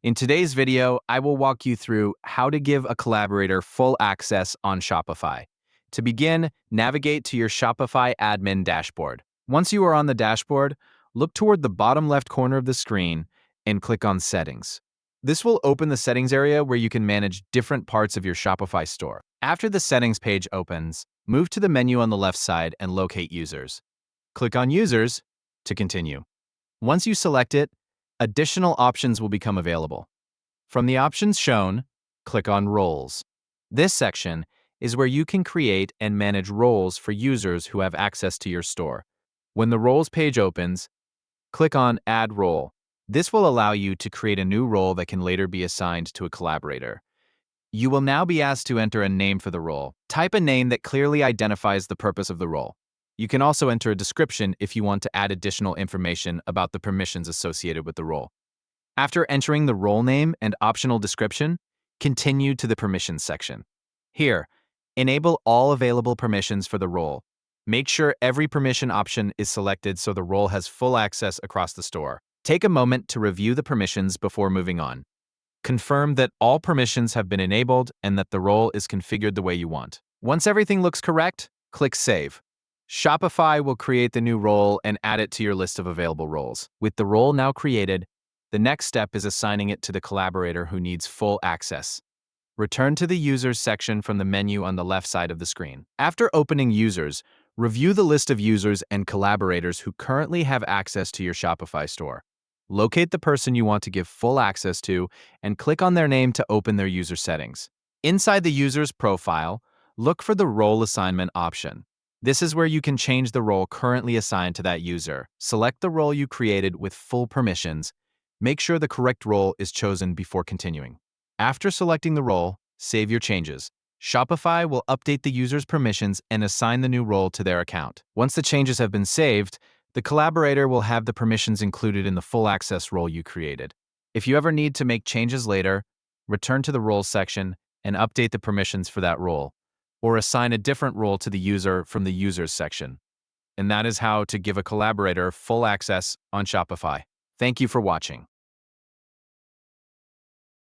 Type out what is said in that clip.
In today's video, I will walk you through how to give a collaborator full access on Shopify. To begin, navigate to your Shopify admin dashboard. Once you are on the dashboard, look toward the bottom left corner of the screen and click on Settings. This will open the settings area where you can manage different parts of your Shopify store. After the settings page opens, move to the menu on the left side and locate Users. Click on Users to continue. Once you select it, additional options will become available. From the options shown, click on Roles. This section is where you can create and manage roles for users who have access to your store. When the Roles page opens, click on Add Role. This will allow you to create a new role that can later be assigned to a collaborator. You will now be asked to enter a name for the role. Type a name that clearly identifies the purpose of the role. You can also enter a description if you want to add additional information about the permissions associated with the role. After entering the role name and optional description, continue to the permissions section. Here, enable all available permissions for the role. Make sure every permission option is selected so the role has full access across the store. Take a moment to review the permissions before moving on. Confirm that all permissions have been enabled and that the role is configured the way you want. Once everything looks correct, click Save. Shopify will create the new role and add it to your list of available roles. With the role now created, the next step is assigning it to the collaborator who needs full access. Return to the Users section from the menu on the left side of the screen. After opening Users, review the list of users and collaborators who currently have access to your Shopify store. Locate the person you want to give full access to and click on their name to open their user settings. Inside the user's profile, look for the Role Assignment option. This is where you can change the role currently assigned to that user. Select the role you created with full permissions. Make sure the correct role is chosen before continuing. After selecting the role, save your changes. Shopify will update the user's permissions and assign the new role to their account. Once the changes have been saved, the collaborator will have the permissions included in the full access role you created. If you ever need to make changes later, return to the Roles section and update the permissions for that role, or assign a different role to the user from the Users section. And that is how to give a collaborator full access on Shopify. Thank you for watching.